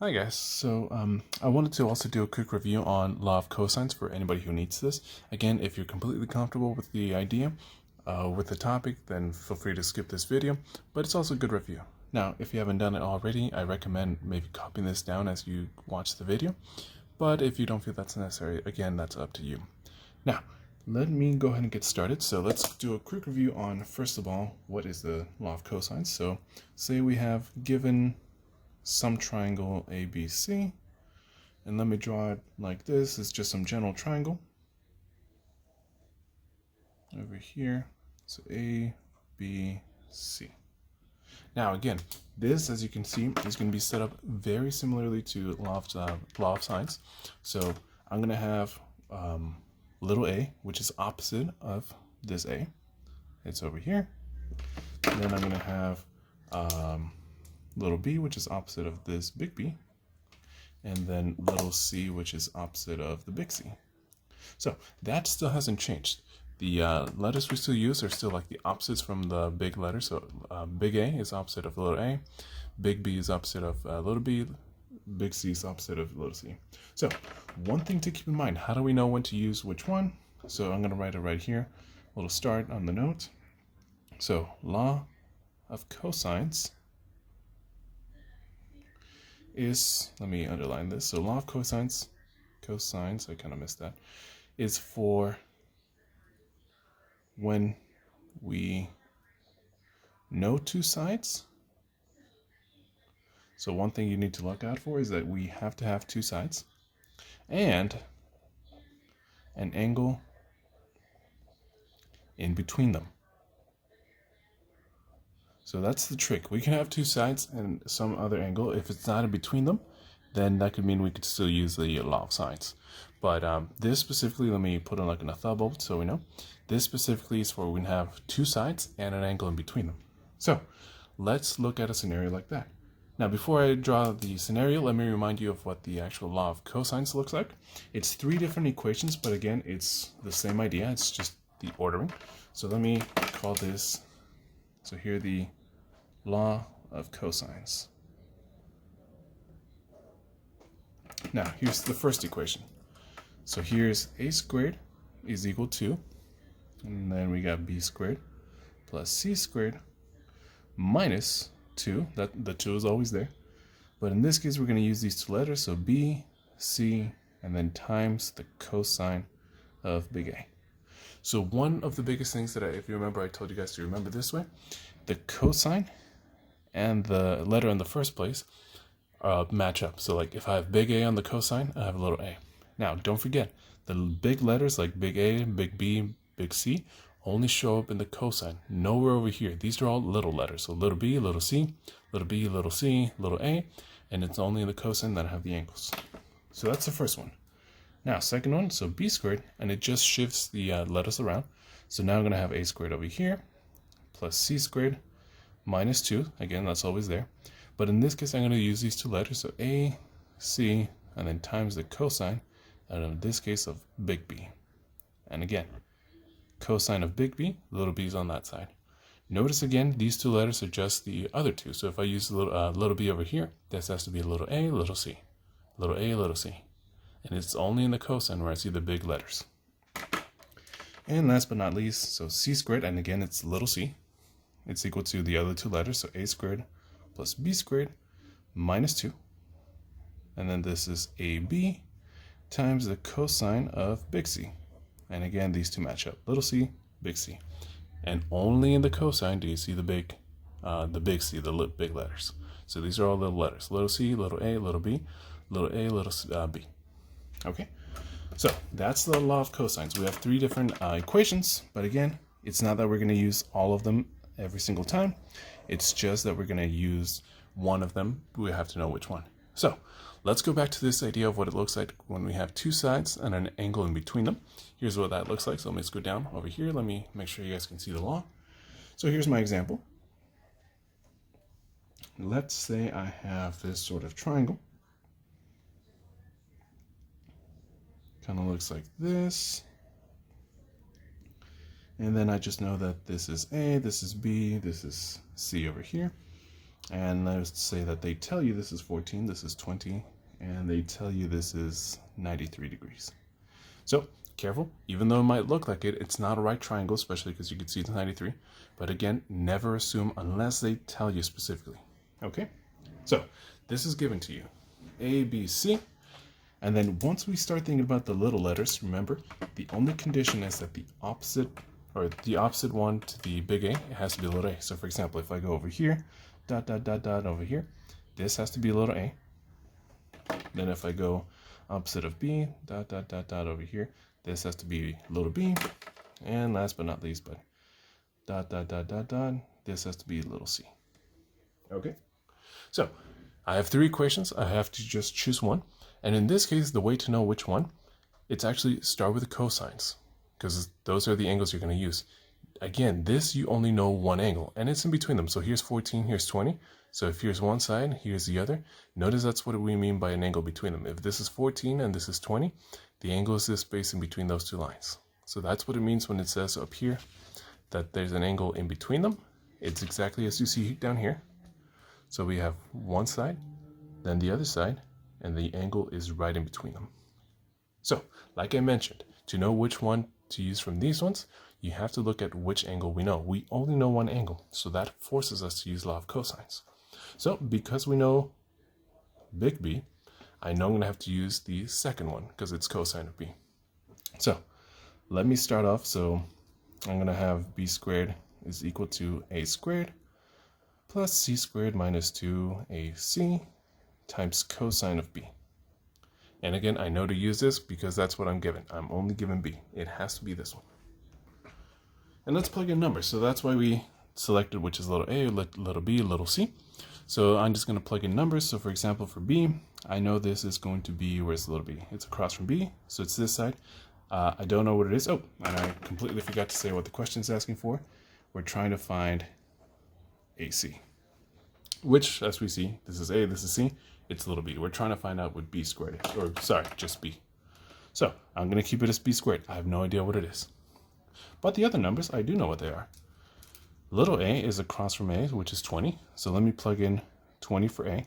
Hi guys, I wanted to also do a quick review on law of cosines for anybody who needs this. Again, if you're completely comfortable with the idea, with the topic, then feel free to skip this video, but it's also a good review. Now, if you haven't done it already, I recommend maybe copying this down as you watch the video, but if you don't feel that's necessary, again, that's up to you. Now, let me go ahead and get started. So let's do a quick review on, first of all, what is the law of cosines. So say we have given some triangle ABC, and let me draw it like this. It's just some general triangle over here. So A, B, C. Now again, this, as you can see, is going to be set up very similarly to law of sines. So I'm going to have little a, which is opposite of this A. It's over here. And then I'm going to have little b, which is opposite of this big B, and then little c, which is opposite of the big C. So that still hasn't changed. The letters we still use are still like the opposites from the big letters. So big A is opposite of little a, big B is opposite of little b, big C is opposite of little c. So one thing to keep in mind, how do we know when to use which one? So I'm going to write it right here. A little start on the note. So law of cosines is, let me underline this. So law of cosines, I kind of missed that, is for when we know two sides. So one thing you need to look out for is that we have to have two sides and an angle in between them. So that's the trick. We can have two sides and some other angle. If it's not in between them, then that could mean we could still use the law of sines. But this specifically, let me put it like in a thought bubble so we know. This specifically is for when we have two sides and an angle in between them. So let's look at a scenario like that. Now, before I draw the scenario, let me remind you of what the actual law of cosines looks like. It's three different equations, but again, it's the same idea. It's just the ordering. So let me call this, so here the law of cosines. Now, here's the first equation. So here's a squared is equal to, and then we got b squared plus c squared minus 2. That the 2 is always there. But in this case, we're going to use these two letters. So b, c, and then times the cosine of big A. So one of the biggest things that if you remember, I told you guys to remember this way. The cosine and the letter in the first place match up. So like if I have big A on the cosine, I have a little a. Now don't forget, the big letters like big A, big B, big C only show up in the cosine, nowhere over here. These are all little letters. So little b, little c, little b, little c, little a, and it's only in the cosine that I have the angles. So that's the first one. Now second one, so b squared, and it just shifts the letters around. So now I'm going to have a squared over here plus c squared minus 2. Again, that's always there. But in this case, I'm going to use these two letters. So a, c, and then times the cosine, and in this case of big B. And again, cosine of big B, little b is on that side. Notice again, these two letters are just the other two. So if I use little b over here, this has to be little a, little c. Little a, little c. And it's only in the cosine where I see the big letters. And last but not least, so c squared, and again, it's little c. It's equal to the other two letters, so a squared plus b squared minus 2. And then this is ab times the cosine of big C. And again, these two match up, little c, big C. And only in the cosine do you see the big C, the big letters. So these are all little letters, little c, little a, little b, little a, little b. Okay, so that's the law of cosines. We have three different equations, but again, it's not that we're going to use all of them every single time. It's just that we're going to use one of them. We have to know which one. So let's go back to this idea of what it looks like when we have two sides and an angle in between them. Here's what that looks like. So let me go down over here. Let me make sure you guys can see the law. So here's my example. Let's say I have this sort of triangle. Kind of looks like this. And then I just know that this is A, this is B, this is C over here. And let's say that they tell you this is 14, this is 20, and they tell you this is 93 degrees. So careful, even though it might look like it, it's not a right triangle, especially because you can see it's 93. But again, never assume unless they tell you specifically. Okay, so this is given to you, A, B, C. And then once we start thinking about the little letters, remember, the only condition is that the opposite one to the big A, it has to be a little a. So for example, if I go over here, dot, dot, dot, dot over here, this has to be a little a. Then if I go opposite of B, dot, dot, dot, dot over here, this has to be little b. And last but not least, but dot, dot, dot, dot, dot, this has to be little c. Okay, so I have 3 equations. I have to just choose one. And in this case, the way to know which one, it's actually start with the cosines, because those are the angles you're going to use. Again, this you only know one angle, and it's in between them. So here's 14, here's 20. So if here's one side, here's the other. Notice that's what we mean by an angle between them. If this is 14 and this is 20, the angle is this space in between those 2 lines. So that's what it means when it says up here that there's an angle in between them. It's exactly as you see down here. So we have one side, then the other side, and the angle is right in between them. So, like I mentioned, to know which one to use from these ones, you have to look at which angle we know. We only know one angle, so that forces us to use law of cosines. So, because we know big B, I know I'm going to have to use the second one because it's cosine of B. So, let me start off. So, I'm going to have B squared is equal to A squared plus C squared minus 2AC times cosine of B. And again, I know to use this because that's what I'm given. I'm only given B. It has to be this one. And let's plug in numbers. So that's why we selected which is little a, little b, little c. So I'm just going to plug in numbers. So for example, for b, I know this is going to be, where's little b? It's across from b, so it's this side. I don't know what it is. Oh, and I completely forgot to say what the question is asking for. We're trying to find AC, which, as we see, this is a, this is c. It's little b. We're trying to find out what b squared is, or sorry, just b. So I'm going to keep it as b squared. I have no idea what it is. But the other numbers, I do know what they are. Little a is across from a, which is 20. So let me plug in 20 for a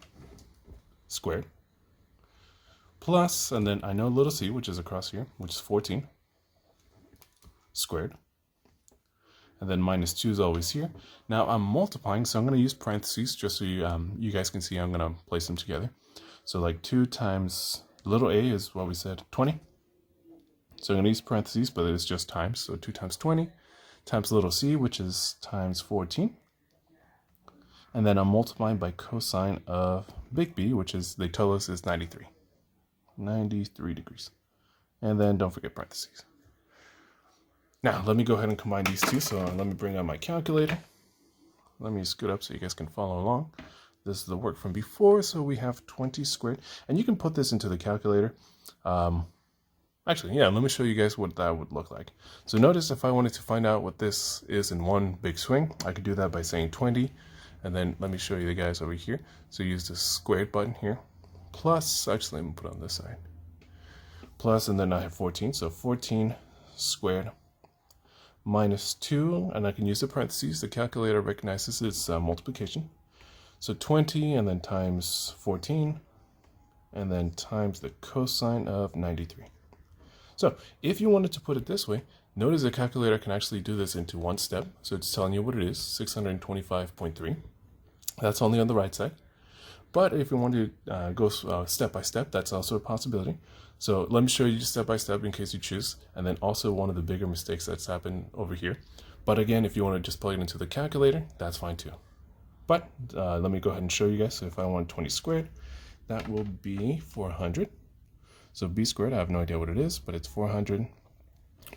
squared. Plus, and then I know little c, which is across here, which is 14 squared. And then minus 2 is always here. Now I'm multiplying, so I'm going to use parentheses just so you guys can see I'm going to place them together. So like 2 times little a is what we said, 20. So I'm going to use parentheses, but it's just times. So 2 times 20 times little c, which is times 14. And then I'm multiplying by cosine of big B, which is, they tell us is 93. 93 degrees. And then don't forget parentheses. Now, let me go ahead and combine these two. So let me bring out my calculator. Let me scoot up so you guys can follow along. This is the work from before. So we have 20 squared. And you can put this into the calculator. Actually, yeah, let me show you guys what that would look like. So notice if I wanted to find out what this is in one big swing, I could do that by saying 20. And then let me show you the guys over here. So use the squared button here. Plus, actually, let me put it on this side. Plus, and then I have 14. So 14 squared minus 2, and I can use the parentheses. The calculator recognizes its multiplication. So 20, and then times 14, and then times the cosine of 93. So if you wanted to put it this way, notice the calculator can actually do this into one step. So it's telling you what it is, 625.3. That's only on the right side. But if you want to go step by step, that's also a possibility. So let me show you step by step in case you choose. And then also one of the bigger mistakes that's happened over here. But again, if you want to just plug it into the calculator, that's fine too. But let me go ahead and show you guys. So if I want 20 squared, that will be 400. So b squared, I have no idea what it is, but it's 400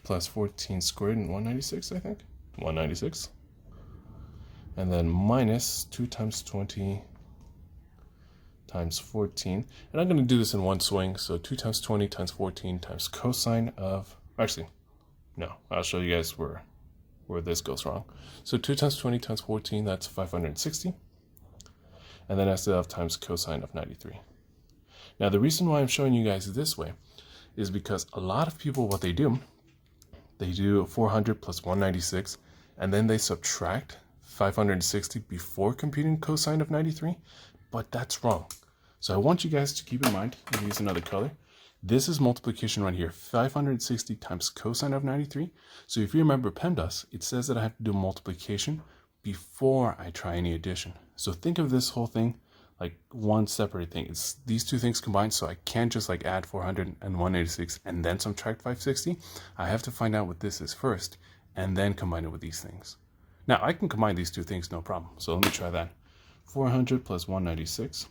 plus 14 squared and 196, I think. 196. And then minus 2 times 20 times 14. And I'm going to do this in one swing. So 2 times 20 times 14 times cosine of, actually, no, I'll show you guys where this goes wrong. So 2 times 20 times 14, that's 560. And then I still have times cosine of 93. Now, the reason why I'm showing you guys this way is because a lot of people, what they do 400 plus 196, and then they subtract 560 before computing cosine of 93, but that's wrong. So I want you guys to keep in mind, I'm gonna use another color. This is multiplication right here, 560 times cosine of 93. So if you remember PEMDAS, it says that I have to do multiplication before I try any addition. So think of this whole thing like one separate thing. It's these two things combined, so I can't just like add 400 and 186 and then subtract 560. I have to find out what this is first and then combine it with these things. Now I can combine these two things, no problem. So let me try that. 400 plus 196,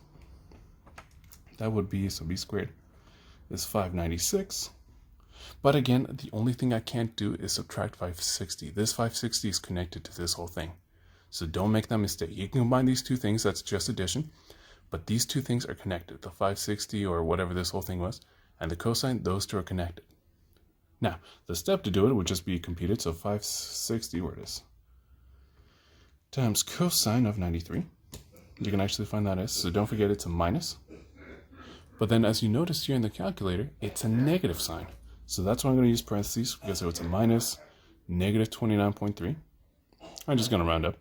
that would be, so b squared is 596. But again, the only thing I can't do is subtract 560. This 560 is connected to this whole thing. So don't make that mistake. You can combine these two things, that's just addition, but these two things are connected. The 560 or whatever this whole thing was, and the cosine, those two are connected. Now, the step to do it would just be computed, so 560, where it is, times cosine of 93. You can actually find that as, so don't forget it's a minus. But then as you notice here in the calculator, it's a negative sign. So that's why I'm going to use parentheses, because so it's a minus negative 29.3. I'm just going to round up.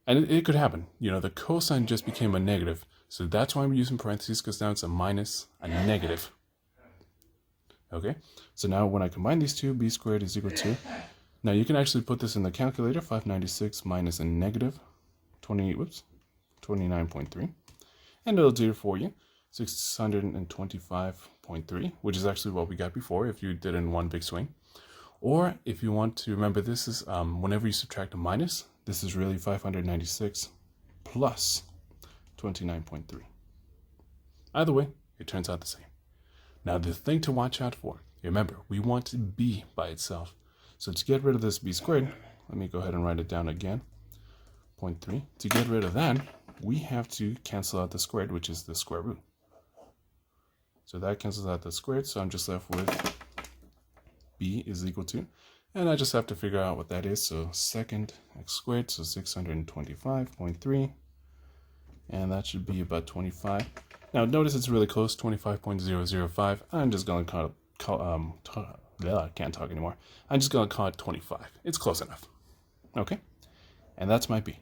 And it could happen. You know, the cosine just became a negative. So that's why I'm using parentheses, because now it's a minus, a negative. Okay, so now when I combine these two, b squared is equal to, now you can actually put this in the calculator, 596 minus a negative 29.3. And it'll do it for you, 625.3, which is actually what we got before if you did it in one big swing. Or if you want to remember, this is whenever you subtract a minus, this is really 596 plus 29.3. Either way, it turns out the same. Now the thing to watch out for, remember, we want b by itself. So to get rid of this b squared, let me go ahead and write it down again, 0.3. To get rid of that, we have to cancel out the squared, which is the square root. So that cancels out the squared, so I'm just left with b is equal to, and I just have to figure out what that is. So second x squared, so 625.3, and that should be about 25. Now notice it's really close, 25.005. I'm just going to I can't talk anymore. I'm just going to call it 25. It's close enough. Okay, and that's my b.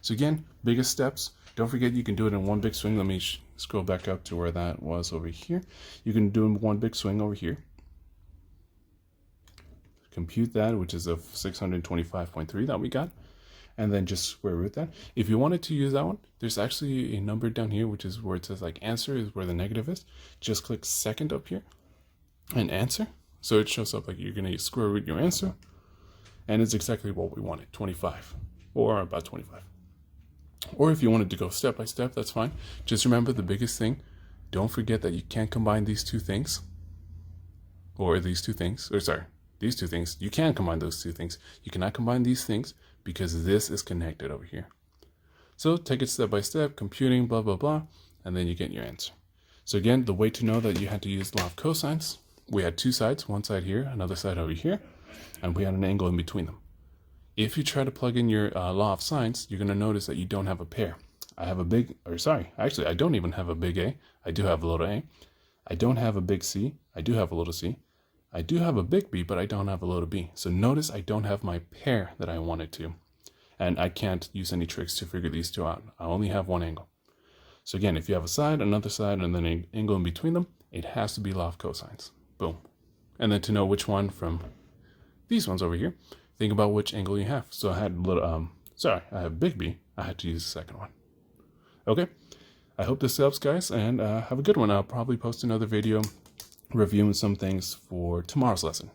So again, biggest steps. Don't forget you can do it in one big swing. Let me scroll back up to where that was over here. You can do it in one big swing over here. Compute that, which is of 625.3 that we got, and then just square root that. If you wanted to use that one, there's actually a number down here, which is where it says like answer is where the negative is. Just click second up here and answer. So it shows up like you're going to square root your answer, and it's exactly what we wanted, 25 or about 25. Or if you wanted to go step by step, that's fine. Just remember the biggest thing, don't forget that you can't combine these two things, or these two things, or sorry, these two things. You can combine those two things. You cannot combine these things because this is connected over here. So take it step by step, computing, blah, blah, blah, and then you get your answer. So again, the way to know that you had to use law of cosines, we had two sides, one side here, another side over here, and we had an angle in between them. If you try to plug in your law of sines, you're going to notice that you don't have a pair. I have a big, or sorry, actually, I don't even have a big A. I do have a little a. I don't have a big C. I do have a little c. I do have a big B, but I don't have a little b. So notice I don't have my pair that I wanted to. And I can't use any tricks to figure these two out. I only have one angle. So again, if you have a side, another side, and then an angle in between them, it has to be law of cosines. Boom. And then to know which one from these ones over here, think about which angle you have. So I had little, I have big B. I had to use the second one. Okay. I hope this helps, guys, and have a good one. I'll probably post another video reviewing some things for tomorrow's lesson.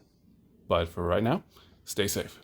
But for right now, stay safe.